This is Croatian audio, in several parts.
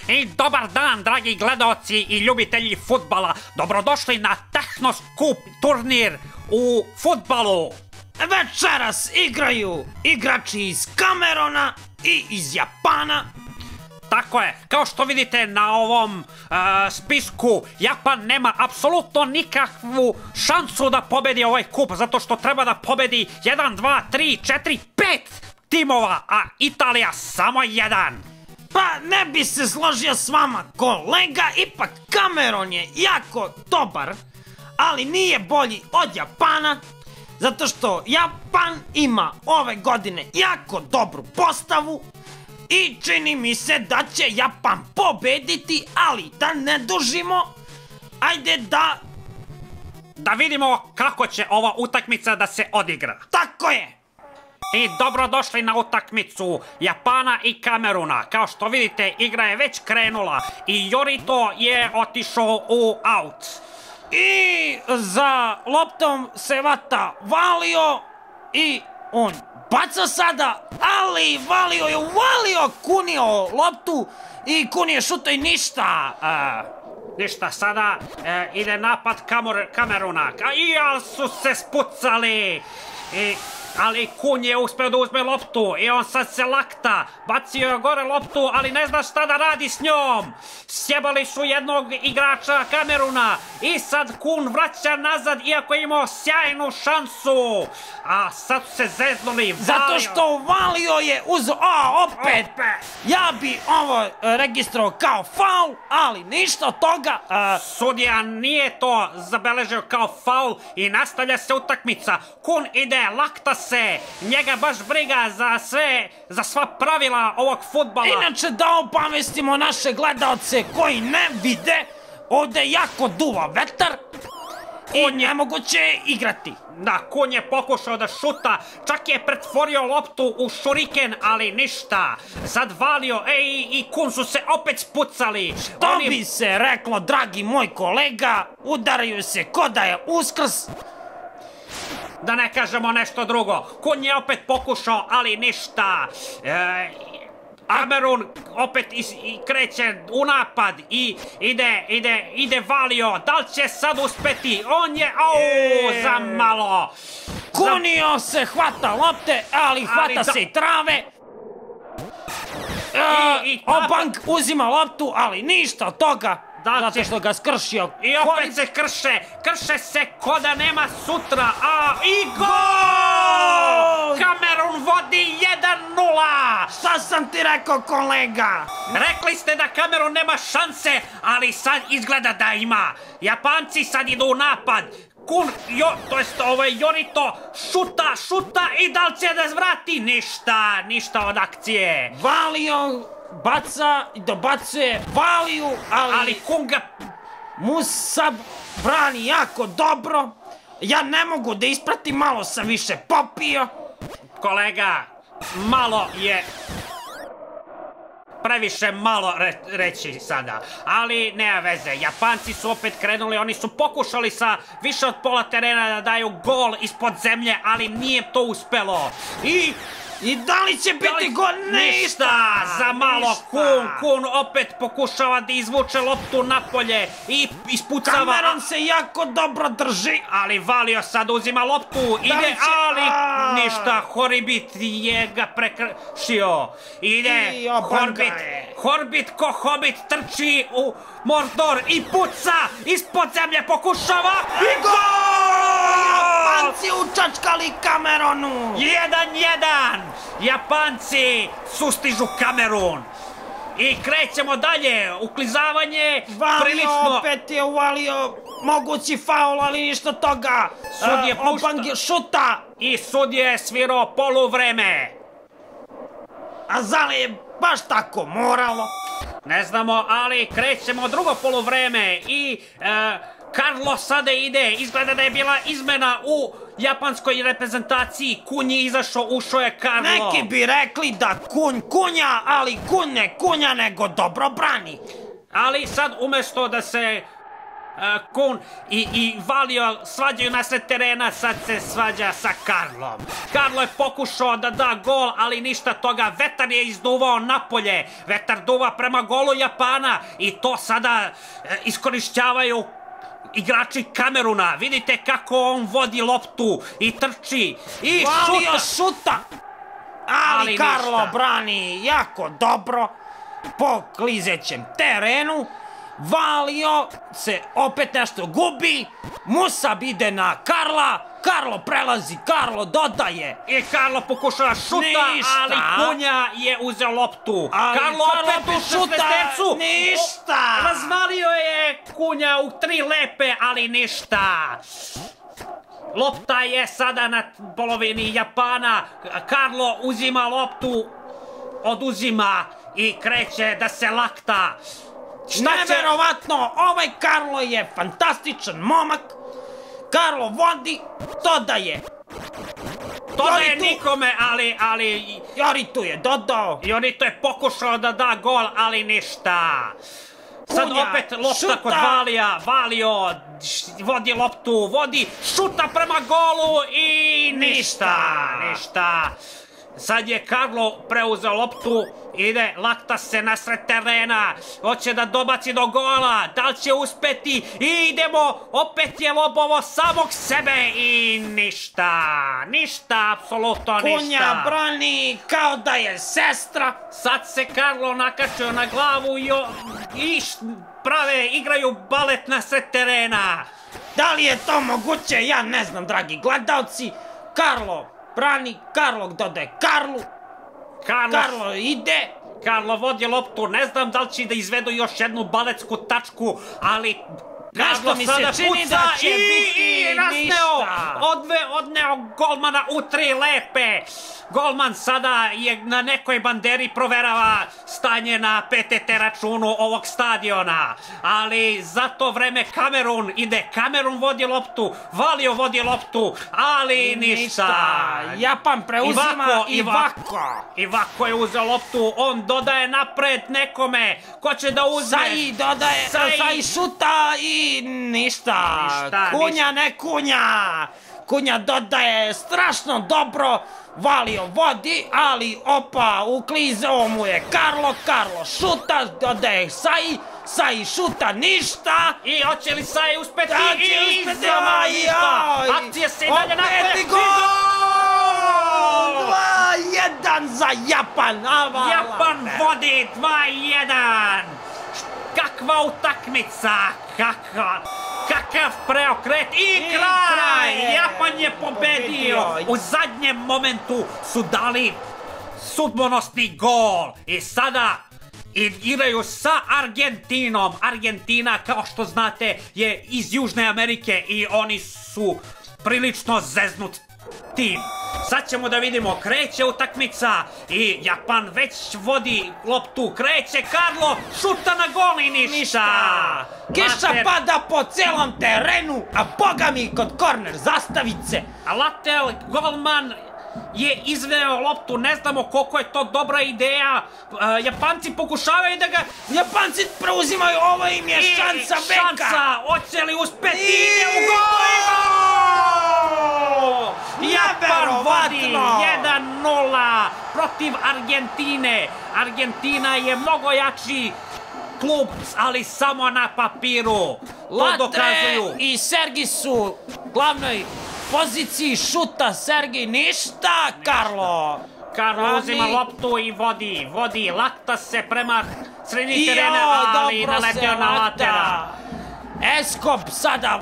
I dobar dan, dragi gledaoci i ljubitelji fudbala. Dobrodošli na Tehnoskup turnir u fudbalu. Večeras igraju igrači iz Kamerona i iz Japana. Tako je, kao što vidite na ovom spisku, Japan nema apsolutno nikakvu šansu da pobedi ovaj kup, zato što treba da pobedi 1, 2, 3, 4, 5 timova, a Italija samo jedan. Pa ne bi se složio s vama, kolega, ipak Kameron je jako dobar, ali nije bolji od Japana, zato što Japan ima ove godine jako dobru postavu i čini mi se da će Japan pobediti, ali da ne dužimo, ajde da vidimo kako će ova utakmica da se odigra. Tako je! I dobrodošli na utakmicu Japana i Kameruna. Kao što vidite, igra je već krenula i Yorito je otišao u aut. I za loptom se vata Valio i on baca sada, ali Valio je uvalio Kunio loptu i Kuni je šuto i ništa. Ništa, sada ide napad Kameruna. I su se spucali. Ali Kun je uspeo da uzme loptu i on sad se lakta. Bacio je gore loptu, ali ne zna šta da radi s njom. Sjebali su jednog igrača Kameruna i sad Kun vraća nazad iako je imao sjajnu šansu. A sad su se zeznuli. Zato što Valio je uzeo, opet. Ja bi ovo registrovao kao faul, ali ništa od toga. Sudija nije to zabeležio kao faul i nastavlja se utakmica. Kun ide, lakta se, njega baš briga za sva pravila ovog fudbala. Inače da opamestimo naše gledaoce koji ne vide, ovde jako duva vetar i nemoguće je igrati. Da, Kun je pokušao da šuta, čak je pretvorio loptu u šuriken, ali ništa. Sad Valio i Kun su se opet spucali. Što bi se reklo, dragi moj kolega, udaraju se ko da je Uskrs. Da ne kažemo nešto drugo. Kun je opet pokušao, ali ništa. Kamerun opet kreće u napad i ide Valio. Da li će sad uspeti? On je, za malo. Kunio se hvata lopte, ali hvata se i trave. Obank uzima loptu, ali ništa od toga. Zato što ga skršio. I opet se krše se ko da nema sutra. I gol! Kamerun vodi 1-0. Šta sam ti rekao, kolega? Rekli ste da Kamerun nema šanse, ali sad izgleda da ima. Japanci sad idu u napad. Kun, to jest Yorito, šuta i da li će da zvrati? Ništa od akcije. Valio baca i dobacuje Valiju, ali Kun ga Musab brani jako dobro. Ja ne mogu da ispratim, malo sam više popio. Kolega, malo je previše malo reći sada, ali nema veze. Japanci su opet krenuli, oni su pokušali sa više od pola terena da daju gol ispod zemlje, ali nije to uspelo. I da li će biti gol? Ništa! Za malo Kun opet pokušava da izvuče loptu napolje i ispucava. Kameron se jako dobro drži. Ali Valio sad uzima loptu, ide, ali ništa, Horibit je ga prekršio. Ide Horbit ko Hobbit trči u Mordor i puca, ispod zemlje pokušava i gol! Japanci učačkali Kameronu. 1-1. Japanci sustižu Kamerun. I krećemo dalje. Uklizavanje. Valio opet je uvalio mogući faul, ali ništa toga. Sudije pušta. Šuta. I sudije je svirao poluvreme. A zali je baš tako moralo? Ne znamo, ali krećemo drugo poluvreme i Carlo sada ide, izgleda da je bila izmena u japanskoj reprezentaciji. Kun je izašao, ušao je Carlo. Neki bi rekli da Kun kunja, ali Kun ne kunja nego dobro brani. Ali sad umesto da se Kun i Valio svađaju nasred terena, sad se svađa sa Karlom. Karlo je pokušao da da gol, ali ništa toga. Vetar je izduvao napolje. Vetar duva prema golu Japana i to sada iskorišćavaju igrači Kameruna. Vidite kako on vodi loptu i trči i Valio šuta. šuta! Ali Karlo ništa. brani jako dobro po klizećem terenu. Valio se opet nešto gubi. Musab ide na Karla. Karlo prelazi, Karlo dodaje. I Karlo pokušava šuta, Ništa. ali Kunja je uzeo loptu. Ali Karlo opet tu u šuta, šestestercu. ništa. Razvalio je Kunja u 3 lepe, ali ništa. Lopta je sada na polovini Japana. Karlo uzima loptu, oduzima i kreće da se lakta. Neverovatno, ovaj Karlo je fantastičan momak. Karlo vodi, dodaje. To Jori je tu. nikome, ali Joritu je dodao. Jonito je pokušao da da gol, ali ništa. Sad Kunja, opet lopta šuta. kod Valija. Valio vodi loptu, vodi šuta prema golu i ništa. Sad je Karlo preuzeo loptu, ide, lakta se nasred terena, hoće da dobaci do gola, da li će uspeti? I idemo, opet je lobovo samog sebe i ništa, apsolutno ništa. Kunja brani kao da je sestra. Sad se Karlo nakačio na glavu i igraju balet nasred terena. Da li je to moguće? Ja ne znam, dragi gledalci. Karlo brani, Karlo dodaje Karlu. Karlo ide. Karlo vodi loptu, ne znam da li će da izvedu još jednu baletsku tačku, ali Nešto mi se sada čini puca da će biti ništa. Odneo golmana u 3 lepe. Golman sada je na nekoj banderi, proverava stanje na PTT računu ovog stadiona. Ali za to vreme Kamerun vodi loptu, Valio vodi loptu, ali ništa. Japan preuzima Ivako je uzeo loptu, on dodaje napred nekome. Ko će da uzme? Sai dodaje, Sai šuta i ništa. Kunja ne Kunja. Kunja dodaje strašno dobro. Valio vodi, ali opa, uklizao mu je Karlo šuta, dodaje Sai šuta, ništa. I hoće li Sai uspeti? Akcija se i dalje napred. Opet gol! 2-1 za Japan. Japan vodi 2-1. Kakva utakmica, kakav preokret i kraj! Japan je pobedio. U zadnjem momentu su dali sudbonosni gol i sada igraju sa Argentinom. Argentina, kao što znate, je iz Južne Amerike i oni su prilično zeznut tim. Sad ćemo da vidimo, kreće utakmica i Japan već vodi loptu, kreće Karlo, šuta na gol i ništa. Kiša pada po celom terenu, a boga mi kod korner zastavice. Latel, golman, je izveo loptu, ne znamo koliko je to dobra ideja. Japanci pokušavaju da ga... Japanci preuzimaju, ovo im je šansa veka. Hoće li uspeti? Ide u gol! Japan vodi 1-0 protiv Argentine. Argentina je mnogo jači klub, ali samo na papiru. To dokazuju. Latre i Sergi su glavnoj poziciji, šuta Sergi, ništa, Karlo uzima loptu i vodi, lakta se prema sredini terena, ali naletio na Latera. Escob sada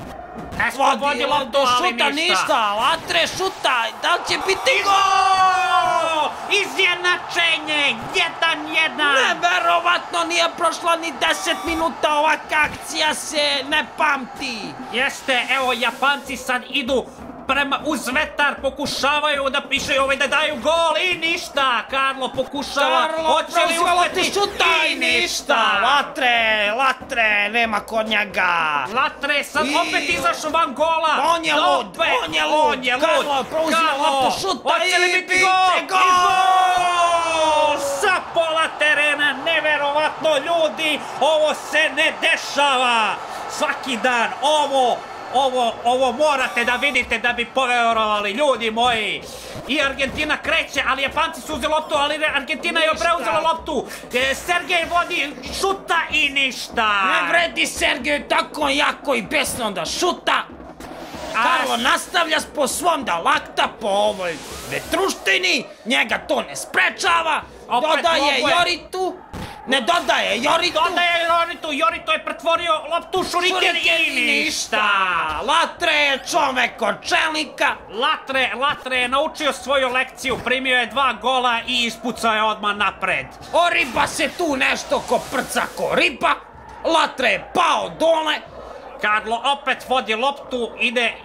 vodi loptu, ali ništa. Latre šuta, da li će biti gol? Izjednačenje, 1-1. Neverovatno, nije prošlo ni 10 minuta, ovaka akcija se ne pamti. Jeste, evo, Japanci sad idu uz vetar, pokušavaju da pišaju da daju gol i ništa. Karlo pokušava, hoće li uspeti? Šuta i ništa. Latre, nema kod njega. Latre sad opet izašao van gola. On je lud. Karlo preuzima loptu, šuta i biti gol. Sa pola terena, neverovatno ljudi, ovo se ne dešava. svaki dan, ovo morate da vidite da bi poverovali, ljudi moji. I Argentina kreće, ali Japanci su uzeli loptu, ali Argentina je preuzela loptu. Sergej vodi, šuta i ništa. Ne vredi Sergej tako jako i besno da šuta. Karlo nastavlja po svom da lakta po ovoj vetruštini, njega to ne sprečava, dodaje Joritu, ne dodaje Joritu. Dodaje Joritu, Jorito je pretvorio loptu u šuriken i ništa. Latre je čovek od čelnika. Latre je naučio svoju lekciju, primio je 2 gola i ispucao je odmah napred. Oriba se tu nešto koprca ko riba, Latre je pao dole. Karlo opet vodi loptu,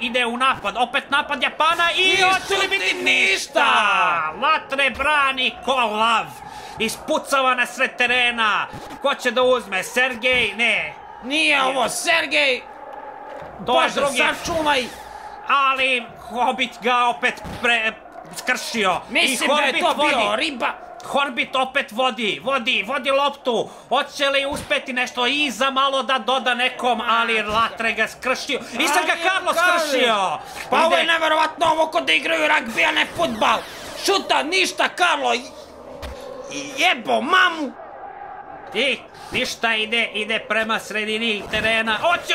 ide u napad, opet napad Japana i hoće li biti ništa? Latre brani ko lav, ispucava na sred terena, ko će da uzme, Sergej? Ne. Nije ovo Sergej, Bože sačuvaj. Ali Hobbit ga opet skršio. Mislim da je to bio riba. Horbit opet vodi loptu. Hoće li uspeti nešto iza malo da doda nekom, ali Latre ga skršio. I sad ga Karlo skršio. Pa ovo je neverovatno, ovo kod da igraju ragbi, a ne futbal. Šuta, ništa, Karlo jebo mamu. I ništa, ide prema sredini terena. Hoće,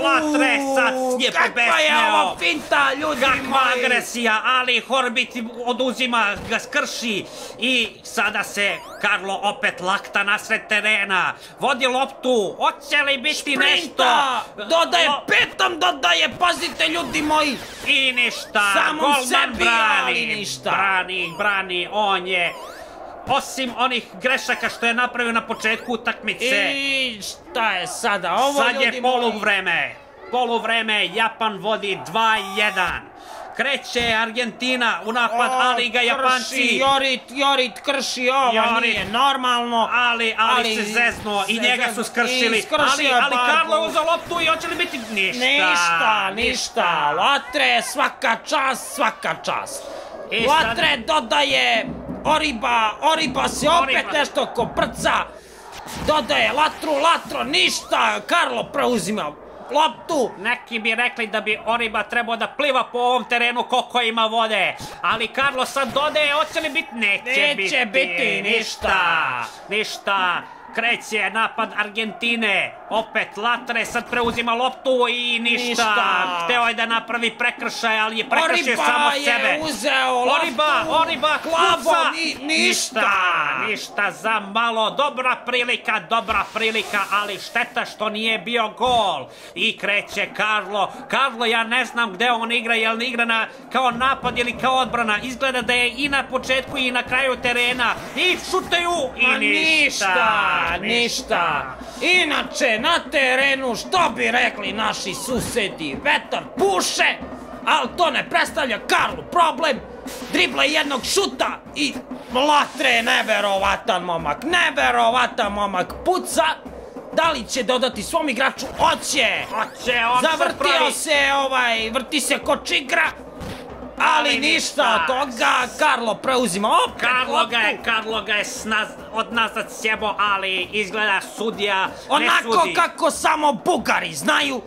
Latre sad je pobesneo. Kakva je ovo finta, ljudi moji. Kakva agresija, ali Horbit oduzima, ga skrši. I sada se Karlo opet lakta na sred terena. Vodi loptu, hoće li biti nešto? Dodaje petom, pazite ljudi moji. I ništa, golman brani, on je... Osim onih grešaka što je napravio na početku utakmice. I šta je sada ovo, ljudi moji? Sad je poluvreme, Japan vodi 2-1. Kreće Argentina u napad, ali ga Japanci... Jorit krši, ovo nije normalno. Ali se zeznuo i njega su skršili. Ali Karlo je uzeo loptu i hoće li biti ništa. Latre, svaka čast. Latre dodaje Oriba se opet nešto koprca. Dodaje Latro, ništa. Karlo preuzima loptu. Neki bi rekli da bi Oriba trebao da pliva po ovom terenu koliko ima vode. Ali Karlo sad dodaje, hoće li biti? Neće biti ništa. Kreće napad Argentine, opet Latre sad preuzima loptu i ništa. Hteo je da napravi prekršaj, ali je prekršio samo sebe. Oriba je uzeo loptu, Oriba glavom i ništa za malo. Dobra prilika, ali šteta što nije bio gol. I kreće Karlo, ja ne znam gde on igra, je li igra kao napad ili kao odbrana. Izgleda da je i na početku i na kraju terena. I šutaju i ništa. Inače, na terenu, što bi rekli naši susedi, vetar puše, ali to ne predstavlja Karlu problem. Dribla jednog šuta i Latre je neverovatan momak, puca. Da li će dodati svom igraču? Hoće. Zavrtio se vrti se ko čigra. Ali ništa od toga, Karlo preuzima opet loptu. Karlo ga je odnazad sjebo, ali izgleda sudija ne sudi. Onako kako samo Bugari znaju.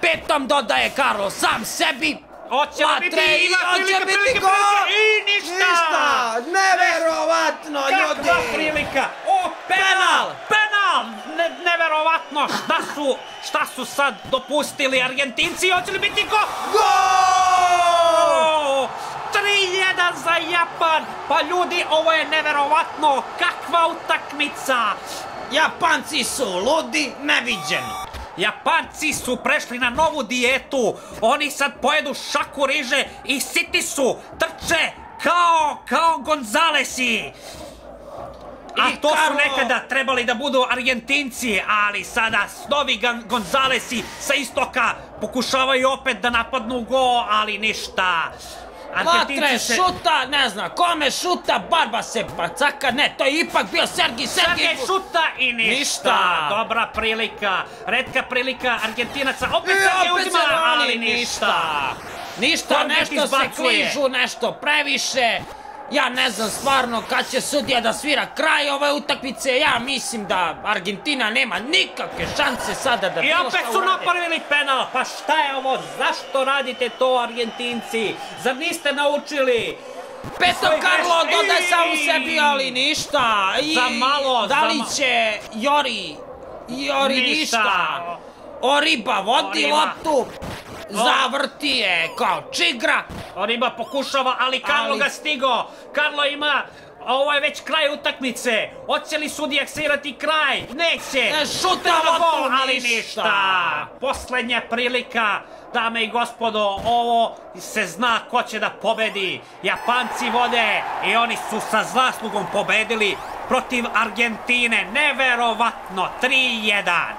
Petom dodaje Karlo sam sebi. Hoće biti gol i ništa. Neverovatno, ljudi. Kakva prilika. Penal. Neverovatno. Šta su sad dopustili Argentinci? Hoće li biti gol? 3-1 za Japan. Pa ljudi, ovo je neverovatno. Kakva utakmica. Japanci su ludi, neviđeno. Japanci su prešli na novu dijetu. Oni sad pojedu šaku riže i siti su. Trče kao Gonzalesi. A to su nekada trebali da budu Argentinci, ali sada novi Gonzalesi sa istoka pokušavaju opet da napadnu gol, ali ništa. Latre šuta, ne znam kome šuta, Barba se bacaka, ne, to je ipak bio Sergij šuta i ništa. Dobra prilika, retka prilika Argentinaca, opet Sergij uzima, ali ništa. Nešto se kližu, nešto previše. Ja ne znam stvarno kad će sudija da svira kraj ove utakmice. Ja mislim da Argentina nema nikakve šanse sada da I bilo opet šta su uradi. napravili penal. Pa šta je ovo? Zašto radite to, Argentinci? Zar niste naučili? Peto Svoj Karlo greške. dodaje sam u sebi, ali ništa. I Za malo, da li za će Jori ništa. Oriba vodi Oriba. loptu. Zavrti je kao čigra. Oriba pokušava, ali Karlo Ali- ga stigo. Karlo ima... Ovo je već kraj utakmice. Hoće li sudija svirati kraj? Neće. Šuta Prvo loptu, gol, ali ništa. ništa. Poslednja prilika, dame i gospodo, ovo se zna ko će da pobedi. Japanci vode i oni su sa zaslugom pobedili protiv Argentine. Neverovatno, 3:1.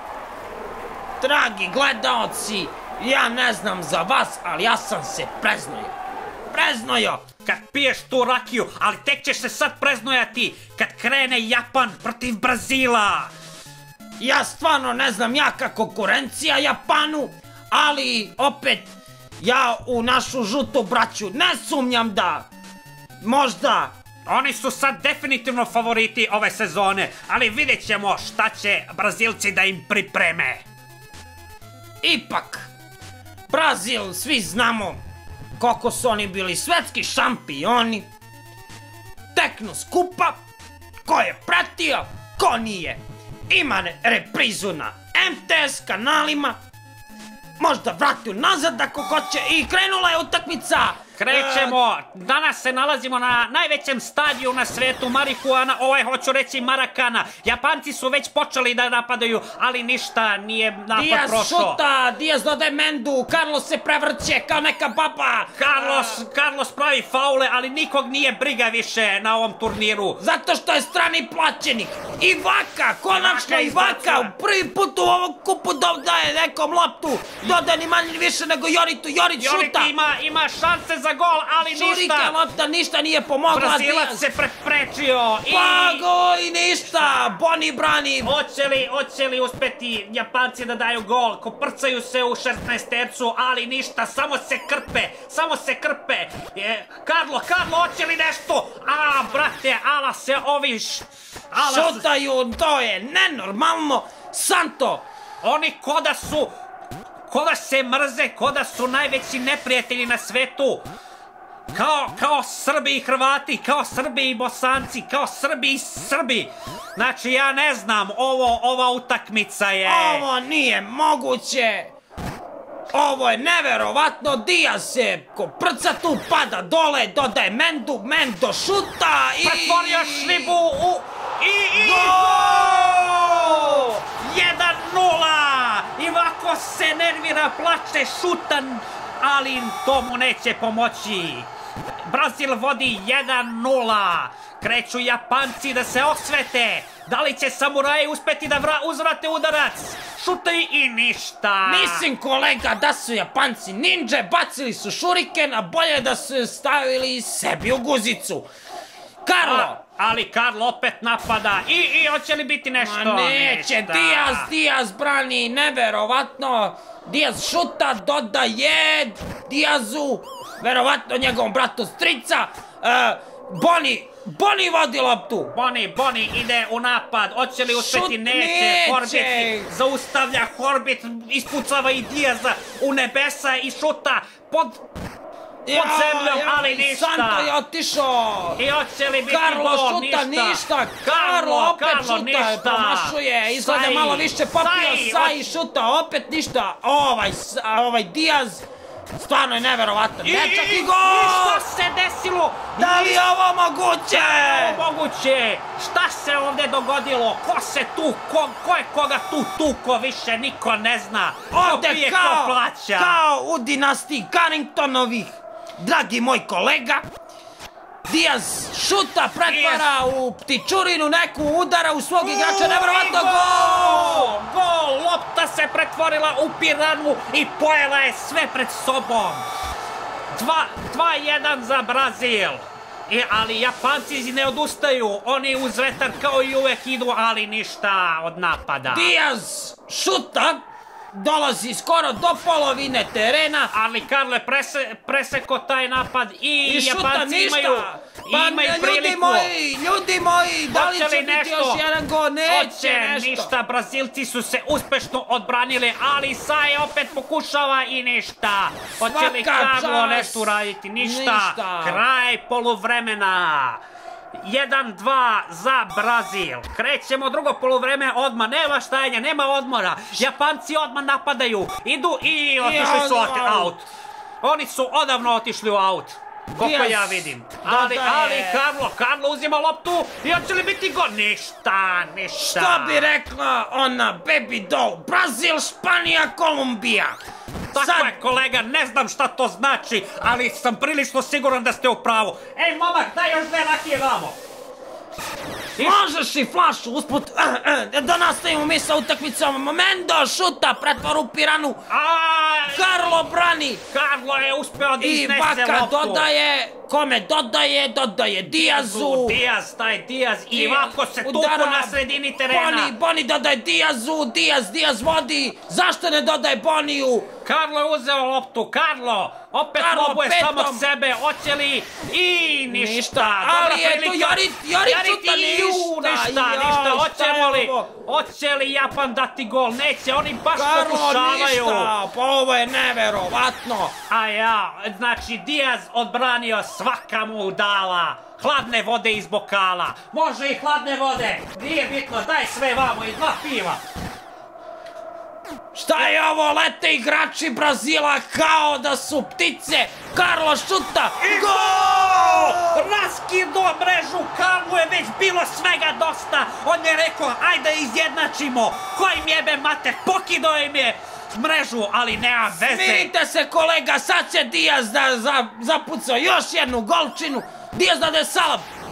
Dragi gledaoci, ja ne znam za vas, ali ja sam se preznojio. Kad piješ tu rakiju, ali tek ćeš se sad preznojati kad krene Japan protiv Brazila. Ja stvarno ne znam jaka konkurencija Japanu, ali opet ja u našu žutu braću ne sumnjam da možda Oni su sad definitivno favoriti ove sezone, ali vidjet ćemo šta će Brazilci da im pripreme. ipak Brazil, svi znamo koliko su oni bili svetski šampioni. Teknu skupa, ko je pratio, ko nije. Ima reprizu na MTS kanalima, možda vrati nazad ako hoće i krenula je utakmica. Krećemo, danas se nalazimo na najvećem stadiju na svetu, marihuana, hoću reći Marakana. Japanci su već počeli da napadaju, ali ništa, nije napad Diaz prošao. šuta, Diaz dodaje Mendu, Carlos se prevrće kao neka baba. Carlos pravi faule, ali nikog nije briga više na ovom turniru. Zato što je strani plaćenik. Ivaka, konačno Ivaka Ivaka, izbacuje. prvi put u ovom kupu dodaje nekom loptu. Dodaje ni manje ni više nego Joritu, Jorit šuta. Jorik ima šanse za gol, ali Šurike ništa. lopta, ništa nije pomogla. Brazilac Diaz. se prečio i... Pa go i ništa, Boni brani. Hoće li uspeti Japanci da daju gol? Koprcaju se u 16-tercu, ali ništa, samo se krpe. Karlo, hoće li nešto? Brate, ala se ovi... Šutaju, to je nenormalno. Santo. Oni ko da se mrze, ko da su najveći neprijatelji na svetu. Kao Srbi i Hrvati, kao Srbi i Bosanci, kao Srbi i Srbi. Znači, ja ne znam, ova utakmica je... Ovo nije moguće. Ovo je neverovatno. Diaz se ko prca tu pada dole, dodaje Mendu, Mendo šuta i... Pretvorio šribu u... I Gol! 1:0! Ivako se nervira, plače, šutan, ali to mu neće pomoći. Brazil vodi 1:0. Kreću Japanci da se osvete. Da li će samuraji uspeti da uzvrate udarac? Šutaju i ništa. Mislim, kolega, da su Japanci ninja, bacili su šuriken, a bolje da su stavili sebi u guzicu. Karlo! Ali Karlo opet napada. I hoće li biti nešto? Ma neće, Ništa. Diaz brani, neverovatno. Diaz šuta, dodaje Diazu, verovatno njegovom bratu strica. Boni vodi loptu. Boni ide u napad. Hoće li uspeti? Šut Neće. Horbit neće. zaustavlja. Horbit ispucava i Diaza u nebesa i šuta pod zemljom, ali ništa. Santo je otišao. I hoće li biti Karlo gol? šuta, ništa. Karlo opet šuta, promašuje. Izgleda malo više popio. Sai šuta, opet ništa. Ovaj Diaz stvarno je neverovatan. Dečak i gol! I šta se desilo? Da li je ovo moguće? Moguće. Šta se ovdje dogodilo? Ko se tu, ko je koga tu tuko, više niko ne zna. Ko pije, ko plaća. Kao u dinastiji Carringtonovih, dragi moj kolega, Diaz šuta, pretvara u ptičurinu, neku udara u svog igrača, neverovatno gol! Gol, lopta se pretvorila u piranu i pojela je sve pred sobom. 2:1 za Brazil. Ali Japanci ne odustaju, oni uz vetar kao i uvek idu, ali ništa od napada. Diaz šuta, dolazi skoro do polovine terena. Ali Karlo je preseko taj napad i šuta Japanci ništa. imaju priliku. Ljudi moji, da li Hoće će li biti nešto? još jedan gol? Neće Hoće nešto. ništa, Brazilci su se uspešno odbranili, ali Saje opet pokušava i ništa. Hoće li Svaka Karlo čast. nešto uraditi? Ništa. Ništa. Kraj poluvremena. 1-2 za Brazil. Krećemo drugo poluvreme odmah. Nema stajanja, nema odmora. Japanci odmah napadaju. Idu i otišli su out. Oni su odavno otišli u out. Koliko ja vidim. Ali Karlo uzima loptu i hoće li biti gol? Ništa. Što bi rekla ona baby doll? Brazil, Španija, Kolumbija. Tako je, kolega, ne znam šta to znači, ali sam prilično siguran da ste u pravu. Ej, momak, daj još 2 rakije vamo. Možeš i flašu usput da nastavimo mi sa utakmicom. Mendo šuta, pretvor u Piranu. Karlo brani. Karlo je uspeo da I iznese Baka loptu. dodaje. Kome dodaje Diazu. Diaz i ovako se tuku na sredini terena. Boni dodaje Diazu. Diaz vodi. Zašto ne dodaje Boniju? Karlo je uzeo loptu. Karlo opet lobuje samo sebe. Hoće li? I ništa. Ali je to Jarit šuta ništa. Hoće li Japan dati gol? Neće, oni baš pokušavaju. Karlo ništa. Pa ovo je neverovatno. A ja, znači Diaz odbranio, svaka mu dala. Hladne vode iz bokala. Može i hladne vode. Nije bitno, daj sve vamo i 2 piva. Šta je ovo? Lete igrači Brazila kao da su ptice. Karlo šuta. Gol! Raskinuo mrežu, Karlo je već bilo svega dosta. On je rekao, ajde izjednačimo. Kojim jebe mater, pokidao im je mrežu, ali nema veze. Smirite se kolega, sad će Diaz da zapucao još jednu golčinu. Diaz dade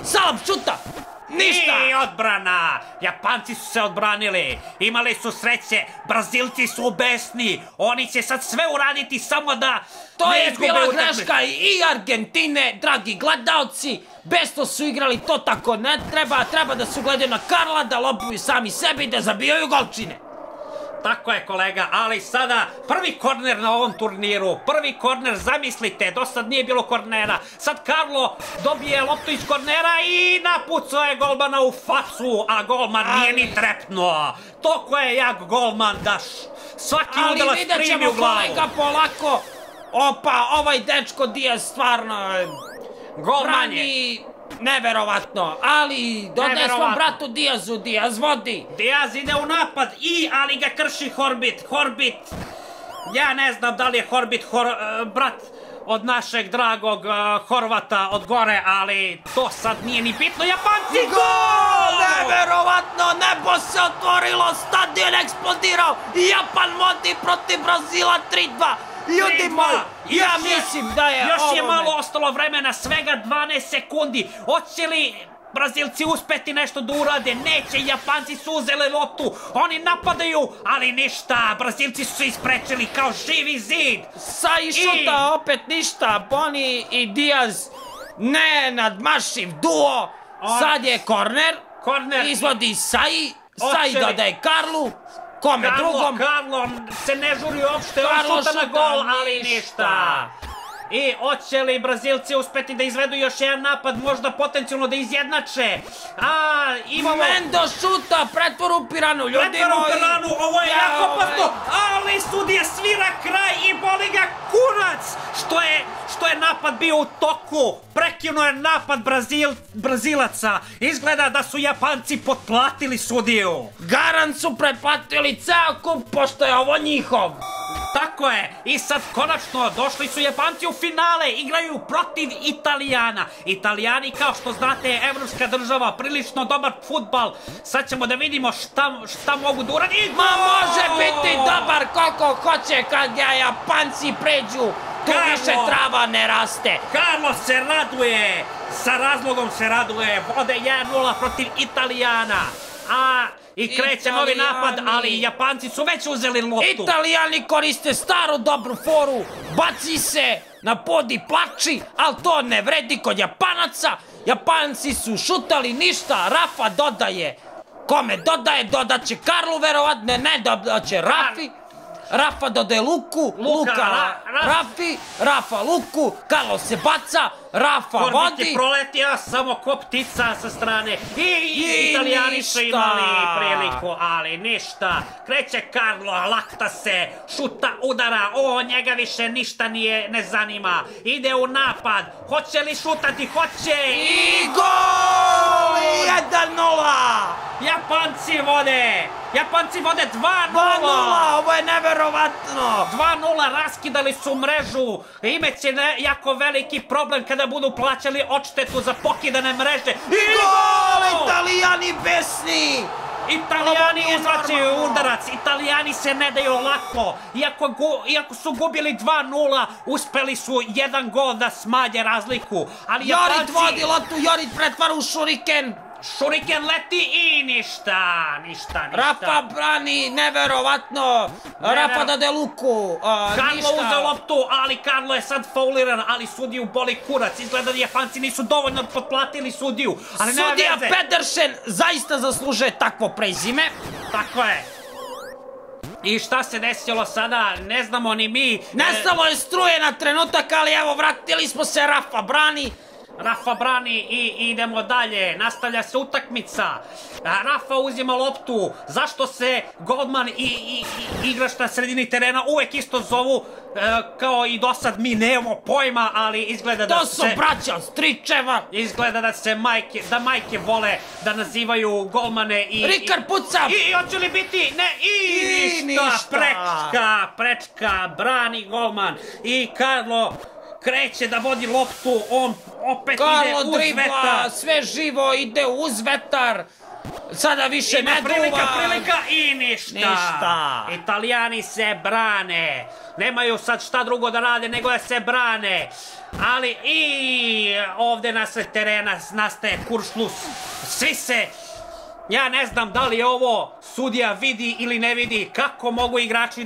Salab šuta. Ništa! I odbrana! Japanci su se odbranili, imali su sreće, Brazilci su besni, oni će sad sve uraditi samo da to ne je izgube bila utakmicu. greška i Argentine, dragi gledalci, besto su igrali, to tako ne treba da su gledaju na Karla, da lopuju sami sebi i da zabijaju golčine. Tako je kolega, ali sada prvi korner na ovom turniru, prvi korner, zamislite, do sad nije bilo kornera, sad Karlo dobije loptu iz kornera i napucao je golmana u facu, a golman nije ni trepnuo. Toko je jak golman da svaki udalac primi u glavu. Ali vidjet ćemo kolega polako, opa, ovaj dečko Diaz stvarno brani neverovatno, ali dodaj svom bratu Diazu, Diaz vodi. Diaz ide u napad ali ga krši Horbit. Ja ne znam da li je Horbit brat od našeg dragog Horvata od gore, ali to sad nije ni bitno. Japanci gol! Neverovatno, nebo se otvorilo, stadion eksplodirao i Japan vodi protiv Brazila 3-2. Ljudi moji, ja mislim da je još je malo ostalo vremena, svega 12 sekundi. Hoće li Brazilci uspeti nešto da urade? Neće, Japanci su uzeli loptu, oni napadaju, ali ništa, Brazilci su se isprečili kao živi zid. Sai šuta, opet ništa, Boni i Diaz nenadmašiv duo, sad je korner, izvodi Sai dodaje Karlu. Kome drugom? Karlo se ne žuri uopšte, on šuta na gol, ali ništa. I hoće li Brazilci uspeti da izvedu još jedan napad, možda potencijalno da izjednače? Mendo šuta, pretvor u Piranu, ljudi moji. Pretvor u Piranu, ovo je jako opasno, ali sudija svira kraj i boli ga kurac, što je napad bio u toku. Prekinuo je napad Brazilaca. Izgleda da su Japanci potplatili sudiju. Garant su pretplatili ceo kup, pošto je ovo njihov. Tako je, i sad konačno došli su Japanci u finale, igraju protiv Italijana. Italijani, kao što znate, je evropska država, prilično dobar fudbal. Sad ćemo da vidimo šta mogu da uradi. Ma može biti dobar koliko hoće kad Japanci pređu. Tu više trava ne raste. Karlo se raduje, sa razlogom se raduje, vode 1-0 protiv Italijana. I kreće novi napad, ali Japanci su već uzeli loptu. Italijani koriste staru dobru foru, baci se na pod i plači, ali to ne vredi kod Japanaca. Japanci su šutali ništa, Rafa dodaje. Kome dodaje, dodat će Karlu verovatno, ne dodat će Rafi. Rafa dodaje Luku, Luka Rafi, Rafa Luku, Karlo se baca, Rafa Korbit vodi. je proletio samo ko ptica sa strane. I Italijani su ništa. imali priliku, ali ništa. Kreće Karlo, lakta se, šuta, udara, njega više ništa ne zanima. Ide u napad, hoće li šutati? Hoće! I gol! 1:0! Japanci vode 2:0! 2:0, ovo je neverovatno! 2:0, raskidali su mrežu. Imaće jako veliki problem kada budu plaćali odštetu za pokidane mreže. I Gol! Italijani besni! Italijani uzvraćaju udarac, Italijani se ne daju lako. Iako su gubili 2:0, uspeli su 1 gol da smanje razliku. Ali Jorit vodi lotu, Jorit pretvara u šuriken. Šuriken leti i ništa. Rafa brani, neverovatno. Rafa dade Luku, Karlo uzeo loptu, ali Karlo je sad fauliran, ali sudiju boli kurac. Izgleda da Japanci nisu dovoljno potplatili sudiju. Sudija Pedersen zaista zaslužuje takvo prezime. Tako je. I šta se desilo sada, ne znamo ni mi. Nestalo je struje na trenutak, ali evo vratili smo se, Rafa brani. Rafa brani i idemo dalje, nastavlja se utakmica. Rafa uzima loptu, zašto se golman i igrač na sredini terena uvek isto zovu kao i do sad, mi nemamo pojma, ali izgleda da to su braća stričeva. Izgleda da majke vole da nazivaju golmane i... Rikar puca! I hoće li biti? Ne, i ništa! Prečka, brani golman i Karlo kreće da vodi loptu, on opet ide uz vetar. Karlo dribla, sve živo ide uz vetar. Sada više ne duva. Prilika i ništa. Italijani se brane. Nemaju sad šta drugo da rade nego da se brane. Ali i ovde nasred terena nastaje kuršlus. Svi se... Ja ne znam da li ovo sudija vidi ili ne vidi, kako mogu igrači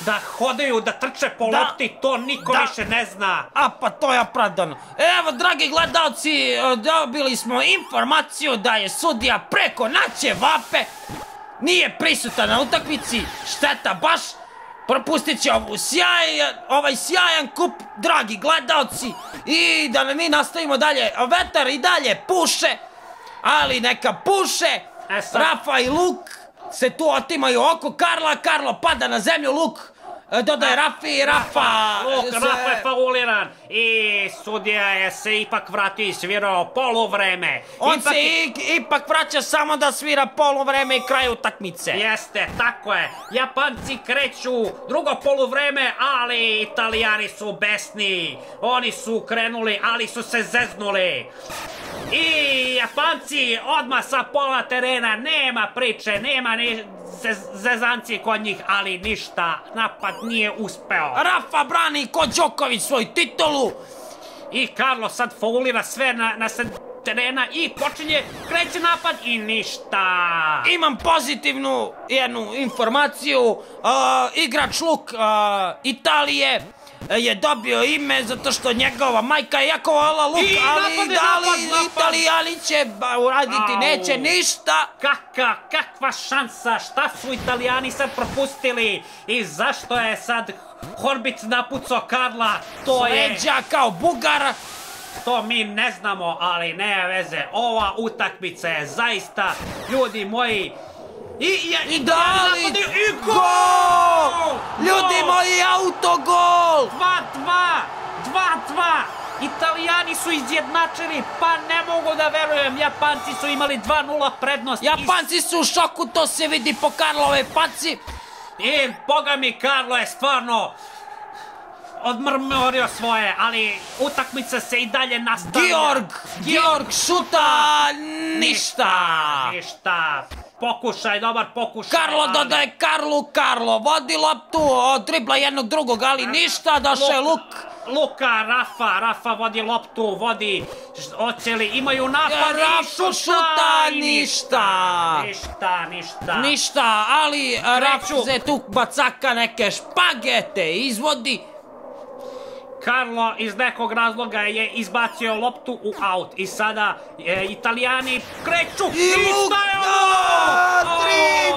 da hodaju, da trče po lopti, to niko više ne zna. A pa to je opravdano. Evo, dragi gledalci, dobili smo informaciju da je sudija preko noći vape, nije prisutan na utakmici, šteta baš, propustit će ovaj sjajan kup, dragi gledalci, i da mi nastavimo dalje. Vetar i dalje puše, ali neka puše. Rafa i Luk se tu otimaju oko Karla, Karlo pada na zemlju, Luk dodaje Rafi, Rafa je fauliran i sudija je se ipak vratio i svirao poluvreme. On se ipak vraća samo da svira poluvreme i kraj utakmice. Jeste, tako je. Japanci kreću drugo poluvreme, ali Italijani su besni. Oni su krenuli, ali su se zeznuli. I Japanci odmah sa pola terena, nema priče, nema ni zezanci kod njih, ali ništa, napad nije uspeo. Rafa brani ko Đoković svoju titulu. I Karlo sad faulira sve na terena i kreće napad i ništa. Imam pozitivnu jednu informaciju, igrač Luk Italije je dobio ime zato što njegova majka je jako volala Luk, ali Italijani će uraditi neće ništa. Kakva šansa, šta su Italijani sad propustili i zašto je sad Horbic napucao Karla, to je... Sređa kao Bugar. To mi ne znamo, ali nema veze, ova utakmica je zaista, ljudi moji... I dali gol! Ljudi moji, autogol! 2:2! Italijani su izjednačili, pa ne mogu da verujem, Japanci su imali 2:0 prednost. Japanci su u šoku, to se vidi po Karlove faci. I boga mi, Karlo je stvarno odmrmorio svoje, ali utakmica se i dalje nastavlja. Georg šuta, ništa. Dobar pokušaj. Karlo dodaje Karlo vodi loptu, dribla jednog drugog, ali ništa, došao je Luk. Rafa vodi loptu, hoće li, imaju napad i šuta, ništa, ali Rafa se tu bacaka neke špagete izvodi. Karlo iz nekog razloga je izbacio loptu u aut i sada Italijani kreću i šta je ovo?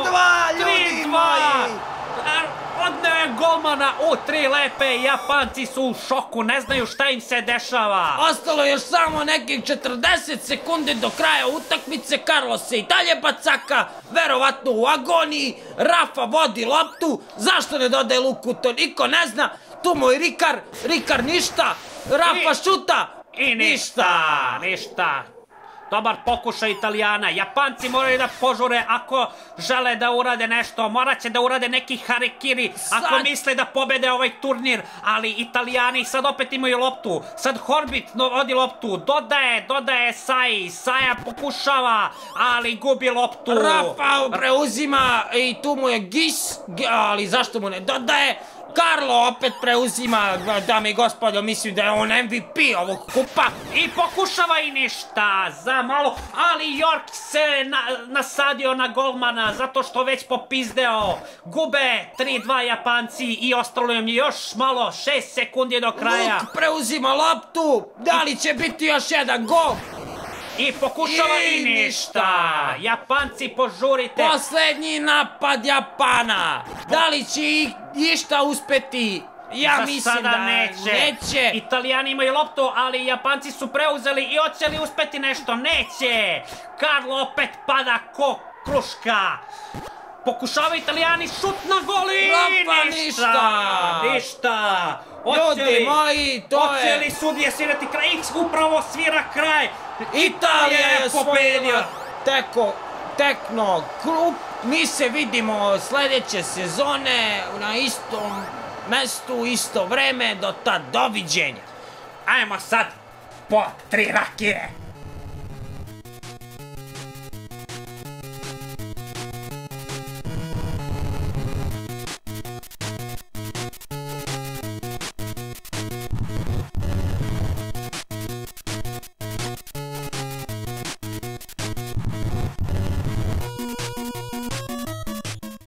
3:2, ljudi moji! tri lepe, Japanci su u šoku, ne znaju šta im se dešava. Ostalo još samo nekih 40 sekundi do kraja utakmice, Carlos se i dalje bacaka, verovatno u agoniji, Rafa vodi loptu, zašto ne dodaje Luku, to niko ne zna, tu mu je Rikar ništa, Rafa šuta, I ništa. Dobar pokušaj Italijana. Japanci moraju da požure ako žele da urade nešto. Morat će da urade neki harakiri ako misle da pobede ovaj turnir. Ali Italijani sad opet imaju loptu. Sad Horbit vodi loptu. Dodaje Saji. Saja pokušava, ali gubi loptu. Rafa preuzima i tu mu je Gis, ali zašto mu ne dodaje? Carlo opet preuzima, dame i gospodo, mislim da je on MVP ovog kupa. I pokušava i ništa, za malo, ali York se nasadio na golmana, zato što već popizdeo. Gube 3-2 Japanci i ostalo im je još malo, 6 sekundi do kraja. Luk preuzima loptu, da li će biti još jedan gol? I pokušava i ništa. Japanci, požurite. Poslednji napad Japana. Da li će ih išta uspeti? Ja mislim da neće. Italijani imaju loptu, ali Japanci su preuzeli i hoće li uspeti nešto? Neće. Carlo opet pada ko kruška. Pokušavaju Italijani, šut na gol i ništa. Ljudi moji, to je... Hoće li sudije svirati kraj? Upravo svira kraj. Italija je pobedila tekno klub. Mi se vidimo sledeće sezone na istom mestu, isto vreme. Do tad, doviđenja. Ajmo sad po 3 rakije.